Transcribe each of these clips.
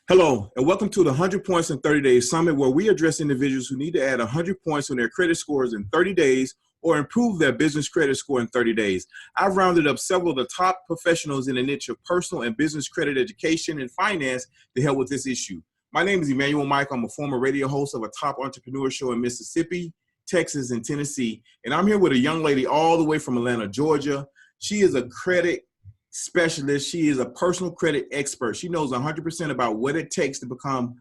Hello, and welcome to the 100 Points in 30 Days Summit, where we address individuals who need to add 100 points on their credit scores in 30 days or improve their business credit score in 30 days. I've rounded up several of the top professionals in the niche of personal and business credit education and finance to help with this issue. My name is Emmanuel Mike. I'm a former radio host of a top entrepreneur show in Mississippi, Texas, and Tennessee. And I'm here with a young lady all the way from Atlanta, Georgia. She is a credit specialist. She is a personal credit expert. She knows 100% about what it takes to become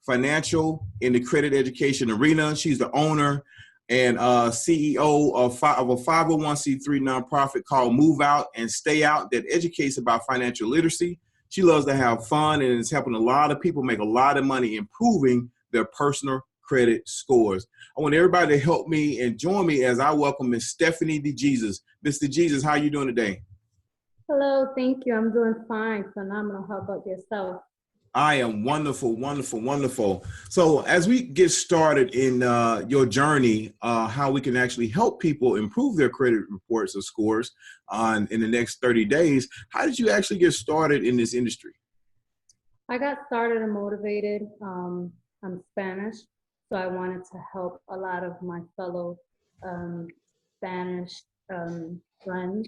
financial in the credit education arena. She's the owner and CEO of a 501c3 nonprofit called Move Out and Stay Out that educates about financial literacy. She loves to have fun and is helping a lot of people make a lot of money improving their personal credit scores. I want everybody to help me and join me as I welcome Miss Stephany Dejesus. Miss Dejesus, how are you doing today? Hello, thank you. I'm doing fine. Phenomenal. How about yourself? I am wonderful, wonderful, wonderful. So as we get started in your journey, how we can actually help people improve their credit reports or scores in the next 30 days, how did you actually get started in this industry? I got started and motivated. I'm Spanish, so I wanted to help a lot of my fellow Spanish friends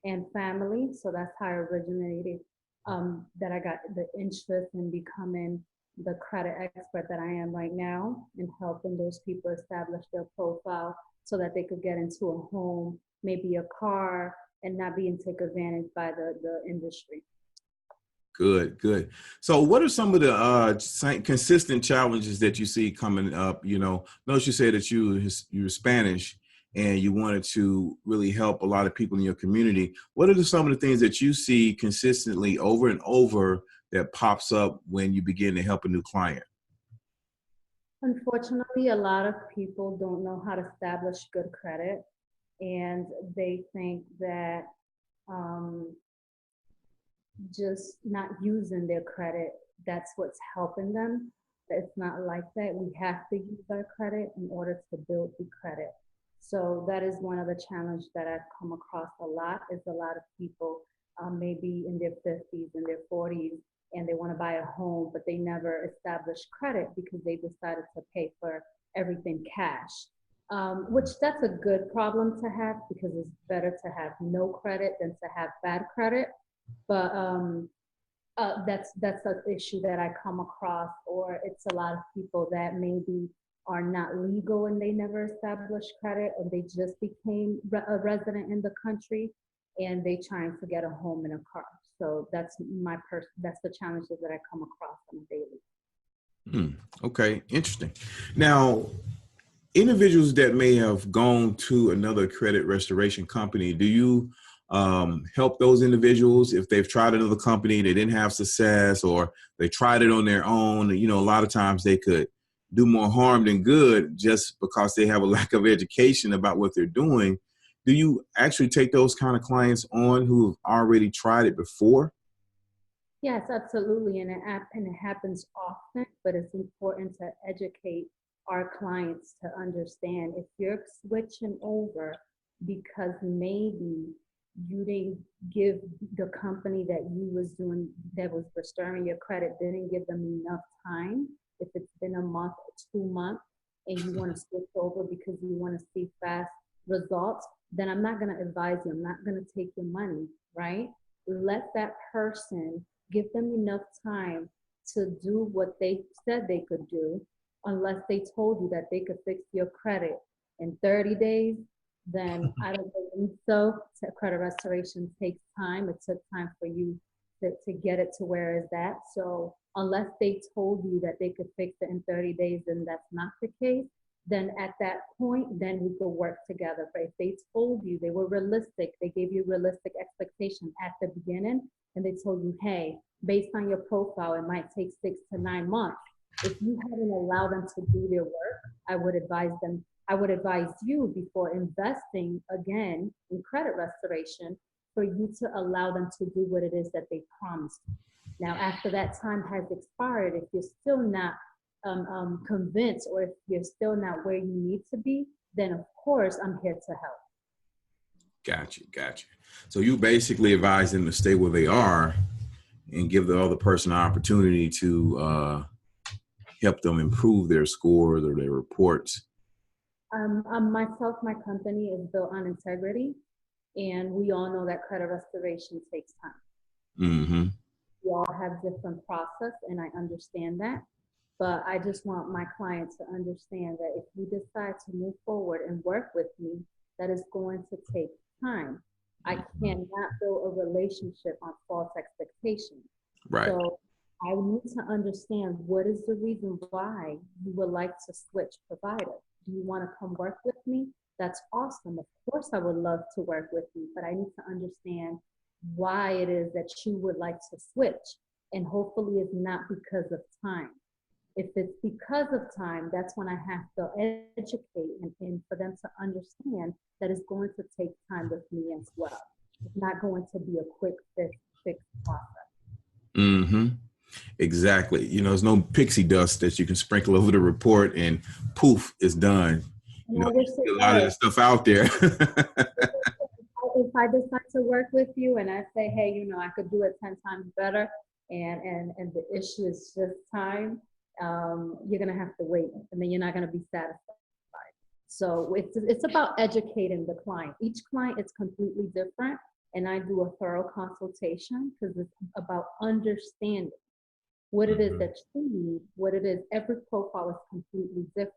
and family. So that's how I originated, that I got the interest in becoming the credit expert that I am right now and helping those people establish their profile so that they could get into a home, maybe a car, and not being taken advantage by the industry. Good, good. So what are some of the consistent challenges that you see coming up? Notice you said that you're Spanish and you wanted to really help a lot of people in your community. What are some of the things that you see consistently over and over that pops up when you begin to help a new client? Unfortunately, a lot of people don't know how to establish good credit, and they think that just not using their credit, that's what's helping them. It's not like that. We have to use our credit in order to build the credit. So that is one of the challenges that I've come across a lot, is a lot of people maybe in their 50s and their 40s, and they want to buy a home, but they never established credit because they decided to pay for everything cash, which that's a good problem to have because it's better to have no credit than to have bad credit. But that's an issue that I come across, or it's a lot of people that maybe are not legal and they never established credit, or they just became a resident in the country and they trying to get a home and a car. So that's the challenges that I come across on a daily. Okay, interesting. Now, individuals that may have gone to another credit restoration company, do you help those individuals if they've tried another company, they didn't have success, or they tried it on their own? A lot of times they could do more harm than good just because they have a lack of education about what they're doing. Do you actually take those kind of clients on who have already tried it before? Yes, absolutely. And it happens often, but it's important to educate our clients to understand if you're switching over because maybe you didn't give the company that you was doing, that was restoring your credit, didn't give them enough time. If it's been a month or 2 months and you want to switch over because you want to see fast results, then I'm not going to advise you. I'm not going to take your money, right? Let that person, give them enough time to do what they said they could do, unless they told you that they could fix your credit in 30 days, then I don't believe so. Credit restoration takes time. It took time for you to get it to where it's at. So unless they told you that they could fix it in 30 days, then that's not the case. Then at that point, then we could work together. But if they told you, they were realistic, they gave you realistic expectation at the beginning, and they told you, hey, based on your profile, it might take 6 to 9 months. If you hadn't allowed them to do their work, I would advise you before investing again in credit restoration for you to allow them to do what it is that they promised. Now, after that time has expired, if you're still not convinced, or if you're still not where you need to be, then of course I'm here to help. Gotcha. So you basically advise them to stay where they are and give the other person an opportunity to help them improve their scores or their reports? Myself, my company is built on integrity, and we all know that credit restoration takes time. Mm-hmm. We all have different process, and I understand that. But I just want my clients to understand that if you decide to move forward and work with me, that is going to take time. I cannot build a relationship on false expectations. Right. So I need to understand what is the reason why you would like to switch provider. Do you want to come work with me? That's awesome. Of course, I would love to work with you, but I need to understand why it is that you would like to switch. And hopefully it's not because of time. If it's because of time, that's when I have to educate and for them to understand that it's going to take time with me as well. It's not going to be a quick fix process. Mm-hmm. Exactly. You know, there's no pixie dust that you can sprinkle over the report and poof, it's done. And You know, I wish a lot of the stuff out there. if I decide to work with you and I say, hey, you know, I could do it 10 times better, and the issue is just time, you're gonna have to wait, and then you're not gonna be satisfied. So it's about educating the client. Each client is completely different, and I do a thorough consultation because it's about understanding what it is that you need, what it is. Every profile is completely different.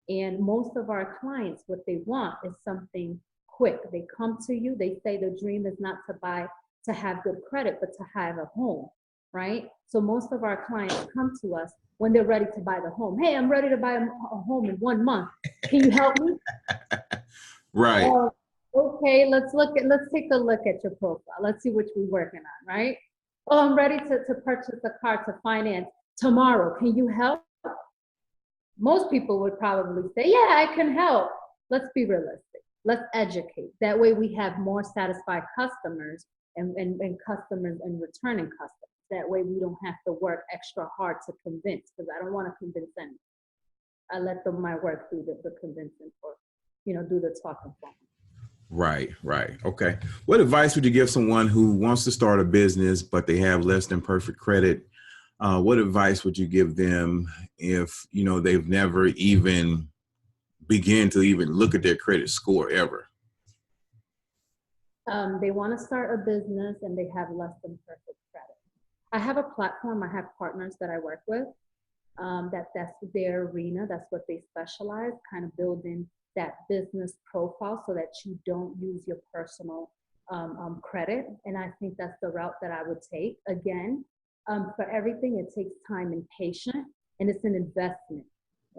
And most of our clients, what they want is something quick. They come to you, they say the dream is not to have good credit, but to have a home, right? So most of our clients come to us when they're ready to buy the home. Hey, I'm ready to buy a home in 1 month. Can you help me? Right. Okay, let's take a look at your profile. Let's see what we're working on, right? Oh, I'm ready to purchase a car to finance tomorrow. Can you help? Most people would probably say, yeah, I can help. Let's be realistic. Let's educate. That way we have more satisfied customers and customers and returning customers. That way we don't have to work extra hard to convince, because I don't want to convince anyone. I let my work do the convincing for, do the talking for me. Right. Okay. What advice would you give someone who wants to start a business, but they have less than perfect credit? What advice would you give them if, they've never even begin to even look at their credit score ever? They want to start a business and they have less than perfect credit. I have a platform. I have partners that I work with. That's their arena. That's what they specialize, kind of building that business profile so that you don't use your personal credit. And I think that's the route that I would take. Again, for everything, it takes time and patience, and it's an investment.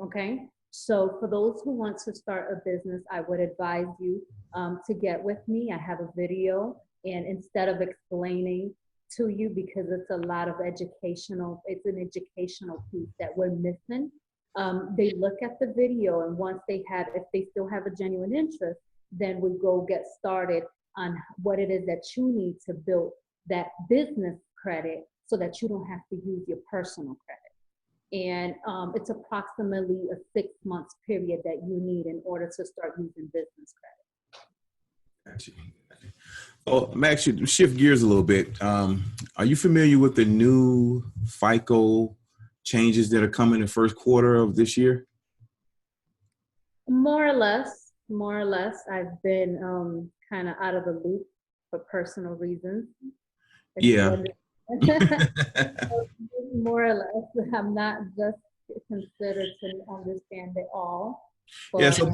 Okay. So for those who want to start a business, I would advise you to get with me. I have a video, and instead of explaining to you, because it's a lot of it's an educational piece that we're missing. They look at the video, and once if they still have a genuine interest, then we go get started on what it is that you need to build that business credit so that you don't have to use your personal credit. And it's approximately a 6 months period that you need in order to start using business credit. Gotcha. Well, Max, should shift gears a little bit. Are you familiar with the new FICO changes that are coming in the first quarter of this year? More or less. I've been kind of out of the loop for personal reasons. Yeah. More or less. I'm not just considered to understand it all. But, So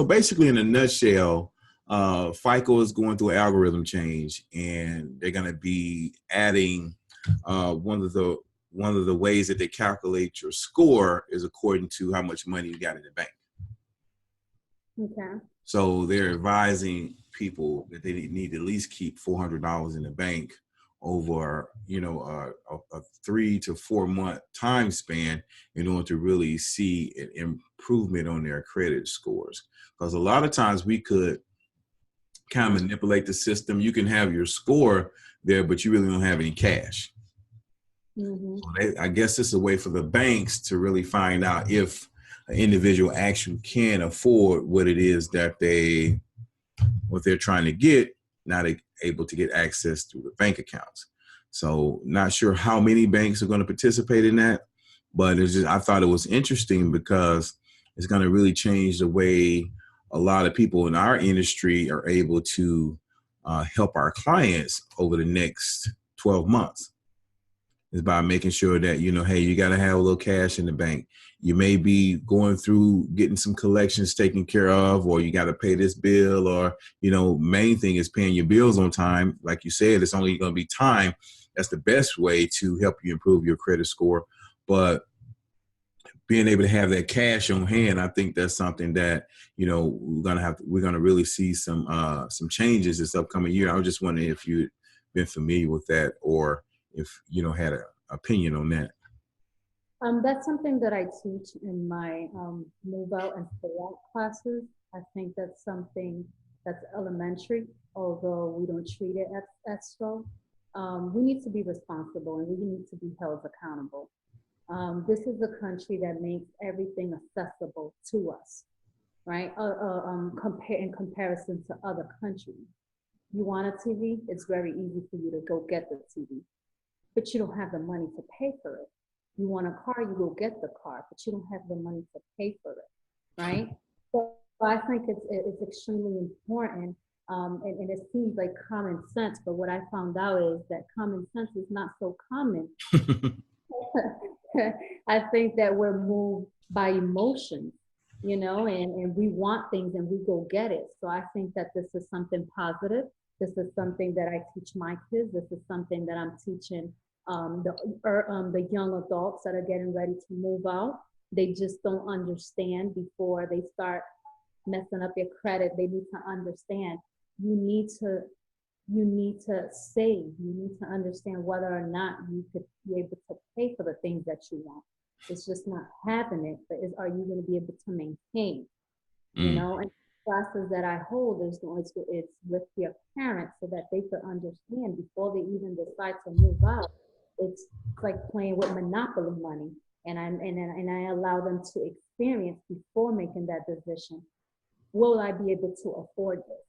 basically in a nutshell, FICO is going through an algorithm change, and they're going to be adding one of the ways that they calculate your score is according to how much money you got in the bank. Okay. So they're advising people that they need to at least keep $400 in the bank over, a 3 to 4 month time span in order to really see an improvement on their credit scores. Because a lot of times we could kind of manipulate the system. You can have your score there, but you really don't have any cash. Mm-hmm. So I guess it's a way for the banks to really find out if an individual actually can afford what it is that what they're trying to get, not able to get access through the bank accounts. So not sure how many banks are going to participate in that, but I thought it was interesting because it's going to really change the way a lot of people in our industry are able to help our clients over the next 12 months. Is by making sure that, hey, you got to have a little cash in the bank. You may be going through getting some collections taken care of, or you got to pay this bill, or, main thing is paying your bills on time. Like you said, it's only going to be time. That's the best way to help you improve your credit score. But being able to have that cash on hand, I think that's something that, we're gonna really see some changes this upcoming year. I was just wondering if you'd been familiar with that, or if had an opinion on that. That's something that I teach in my move out and stay out classes. I think that's something that's elementary, although we don't treat it as so. We need to be responsible and we need to be held accountable. This is a country that makes everything accessible to us, right? In comparison to other countries. You want a TV, it's very easy for you to go get the TV, but you don't have the money to pay for it. You want a car, you go get the car, but you don't have the money to pay for it, right? So I think it's extremely important, and it seems like common sense, but what I found out is that common sense is not so common. I think that we're moved by emotions, and we want things and we go get it. So I think that this is something positive. This is something that I teach my kids. This is something that I'm teaching the young adults that are getting ready to move out. They just don't understand before they start messing up their credit. They need to understand you need to save. You need to understand whether or not you could be able to pay for the things that you want. It's just not having it, but are you going to be able to maintain? And classes that I hold it's with their parents so that they could understand before they even decide to move out. It's like playing with monopoly money, and I allow them to experience before making that decision. Will I be able to afford this?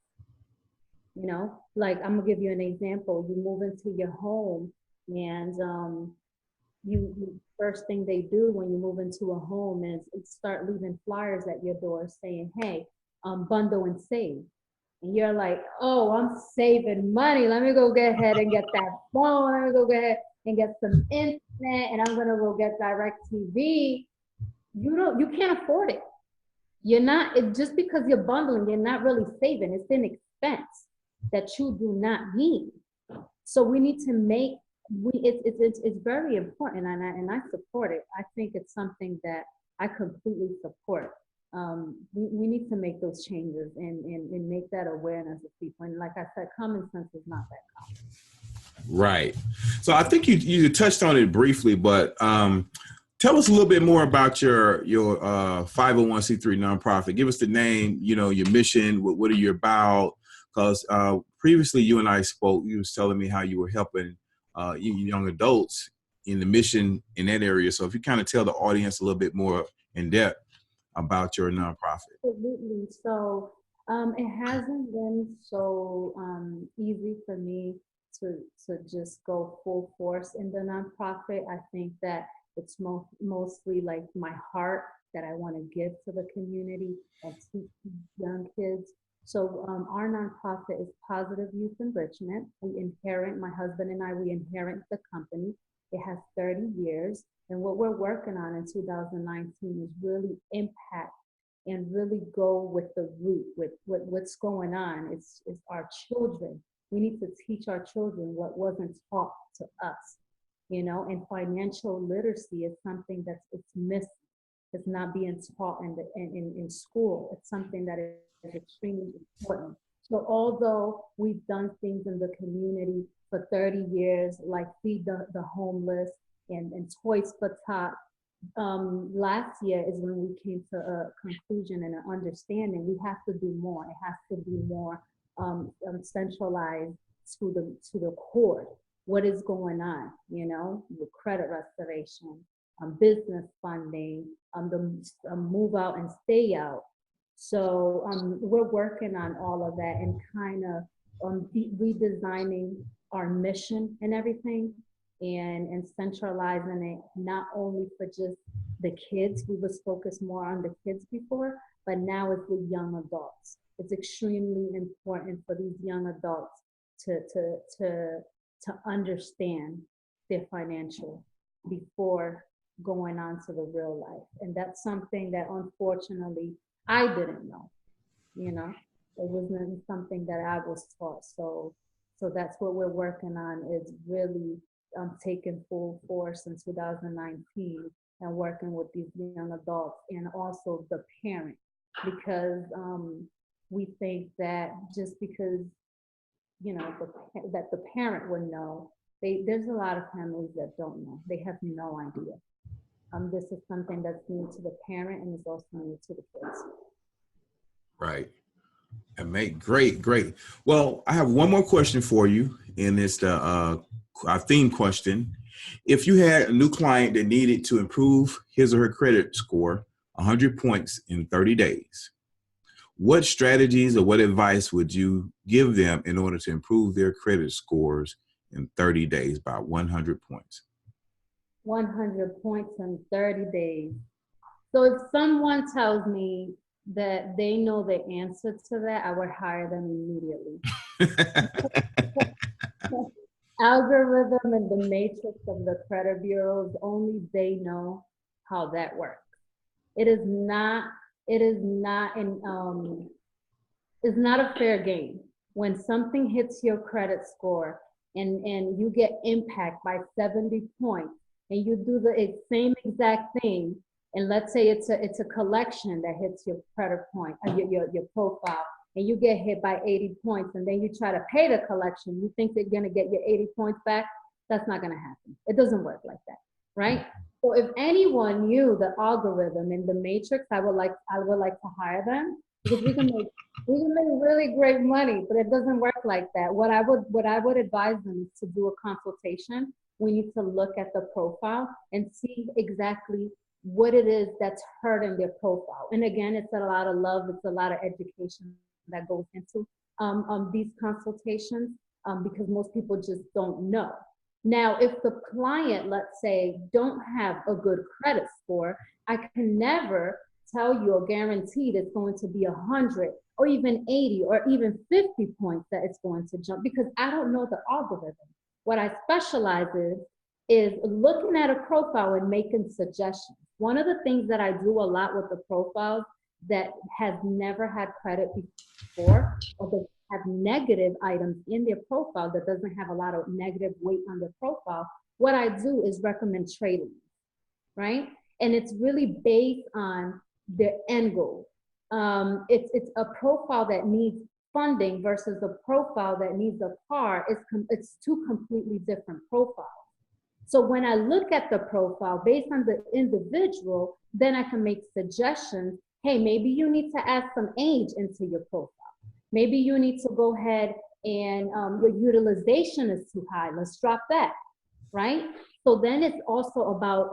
Like I'm gonna give you an example. You move into your home, and you first thing they do when you move into a home is start leaving flyers at your door saying, "Hey, bundle and save." And you're like, "Oh, I'm saving money. Let me go get ahead and get that phone. Let me go get ahead and get some internet, and I'm gonna go get DirecTV." You can't afford it. You're not just because you're bundling, you're not really saving. It's an expense that you do not need. So we need to make it's very important, and I support it. I think it's something that I completely support. We need to make those changes and make that awareness of people. And like I said, common sense is not that common. Right. So I think you touched on it briefly, but tell us a little bit more about your 501c3 nonprofit. Give us the name, your mission. What are you about? Because previously you and I spoke. You was telling me how you were helping young adults in the mission in that area. So if you kind of tell the audience a little bit more in depth about your nonprofit. Absolutely. So it hasn't been so easy for me to just go full force in the nonprofit. I think that it's mostly like my heart that I want to give to the community and teach young kids. So our nonprofit is Positive Youth Enrichment. My husband and I, we inherit the company. It has 30 years. And what we're working on in 2019 is really impact and really go with the root, with what's going on. It's our children. We need to teach our children what wasn't taught to us, and financial literacy is something it's missing. It's not being taught in school. It's something that is extremely important. So although we've done things in the community for 30 years, like feed the homeless and Toys for Tots, last year is when we came to a conclusion and an understanding. We have to do more. It has to be more centralized to the core. What is going on? The credit restoration, business funding, the move out and stay out. So we're working on all of that and kind of redesigning our mission and everything, and centralizing it not only for just the kids. We was focused more on the kids before, but now it's the young adults. It's extremely important for these young adults to understand their financial before going on to the real life. And that's something that unfortunately I didn't know, you know. It wasn't something that I was taught. So that's what we're working on, is really taking full force in 2019 and working with these young adults and also the parent, because we think that just because, you know, that the parent would know, there's a lot of families that don't know. They have no idea. This is something that's new to the parent, and it's also new to the kids. Right. And great. Well, I have one more question for you, and it's the our theme question. If you had a new client that needed to improve his or her credit score 100 points in 30 days, what strategies or what advice would you give them in order to improve their credit scores in 30 days by 100 points? 100 points in 30 days. So if someone tells me that they know the answer to that, I would hire them immediately. Algorithm and the matrix of the credit bureaus, only they know how that works. It is not a fair game. When something hits your credit score and you get impact by 70 points, and you do the same exact thing, and let's say it's a collection that hits your credit point, your profile, and you get hit by 80 points, and then you try to pay the collection, you think they're gonna get your 80 points back? That's not gonna happen. It doesn't work like that, right? So if anyone knew the algorithm in the matrix, I would like to hire them, because we can make really great money, but it doesn't work like that. What I would advise them is to do a consultation. We need to look at the profile and see exactly what it is that's hurting their profile. And again, it's a lot of love, it's a lot of education that goes into these consultations, because most people just don't know. Now, if the client, let's say, don't have a good credit score, I can never tell you or guarantee that it's going to be 100 or even 80 or even 50 points that it's going to jump, because I don't know the algorithm. What I specialize in is looking at a profile and making suggestions. One of the things that I do a lot with the profiles that have never had credit before, or that have negative items in their profile that doesn't have a lot of negative weight on their profile, what I do is recommend trading, right? And it's really based on their end goal. It's a profile that needs funding versus a profile that needs a car. It's two completely different profiles. So when I look at the profile based on the individual, then I can make suggestions. Hey, maybe you need to add some age into your profile. Maybe you need to go ahead and your utilization is too high. Let's drop that, right? So then it's also about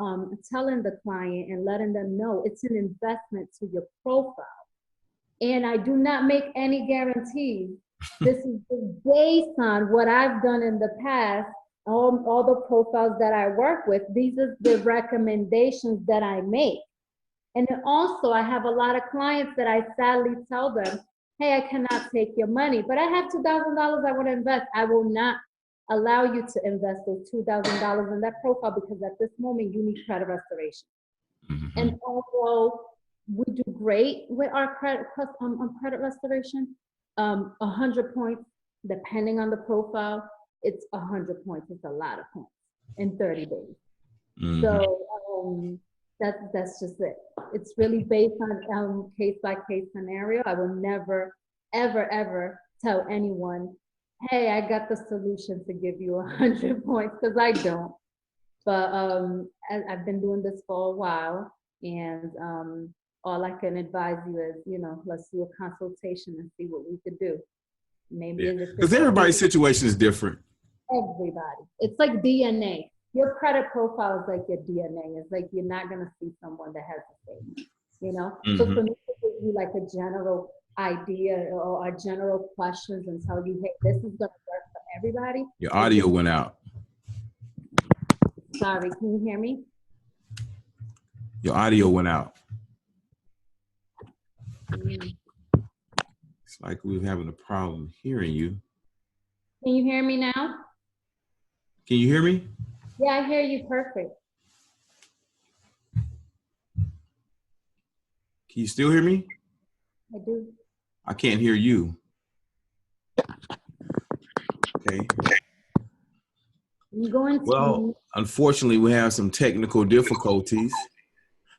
telling the client and letting them know it's an investment to your profile. And I do not make any guarantees. This is based on what I've done in the past, all the profiles that I work with. These are the recommendations that I make. And then also I have a lot of clients that I sadly tell them, hey, I cannot take your money, but I have $2,000 I want to invest. I will not allow you to invest those $2,000 in that profile, because at this moment you need credit restoration. Mm-hmm. And although we do great with our credit restoration, 100 points, depending on the profile, it's 100 points. It's a lot of points in 30 days. Mm-hmm. So that's just it. It's really based on case-by-case scenario. I will never, ever tell anyone, hey, I got the solution to give you 100 points, because I don't. But I've been doing this for a while, and all I can advise you is, let's do a consultation and see what we could do. Maybe because everybody's situation is different. Everybody. It's like DNA. Your credit profile is like your DNA. It's like you're not going to see someone that has the same, Mm-hmm. So for me to give you like a general idea or general questions and tell you, hey, this is going to work for everybody. Your audio went out. Sorry, can you hear me? Your audio went out. Mm. It's like we're having a problem hearing you. Can you hear me now? Can you hear me? Yeah, I hear you perfect. Can you still hear me? I do. I can't hear you. Okay. I'm going to. Well, unfortunately, we have some technical difficulties.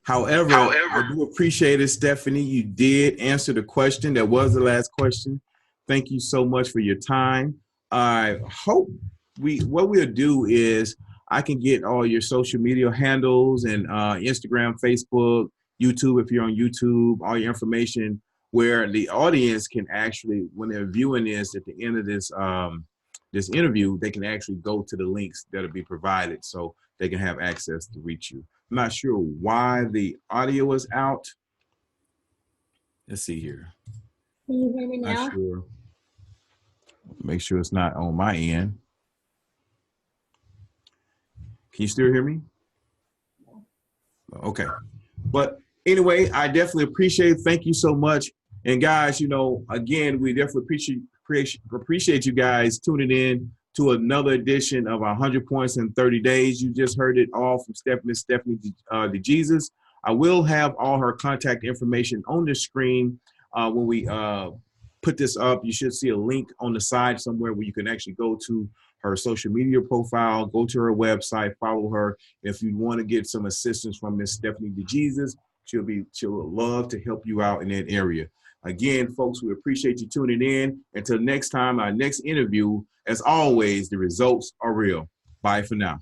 However, I do appreciate it, Stephany. You did answer the question. That was the last question. Thank you so much for your time. I hope what we'll do is I can get all your social media handles and Instagram, Facebook, YouTube, if you're on YouTube, all your information where the audience can actually, when they're viewing this at the end of this this interview, they can actually go to the links that'll be provided so they can have access to reach you. I'm not sure why the audio is out. Let's see here. Can you hear me now? Not sure. Make sure it's not on my end. Can you still hear me? Okay. But anyway, I definitely appreciate it. Thank you so much. And guys, you know, again, we definitely appreciate you guys tuning in to another edition of 100 Points in 30 Days. You just heard it all from Stephany Dejesus. I will have all her contact information on the screen when we put this up. You should see a link on the side somewhere where you can actually go to her social media profile, go to her website, follow her. If you want to get some assistance from Miss Stephany Dejesus, she'll love to help you out in that area. Again, folks, we appreciate you tuning in. Until next time, our next interview, as always, the results are real. Bye for now.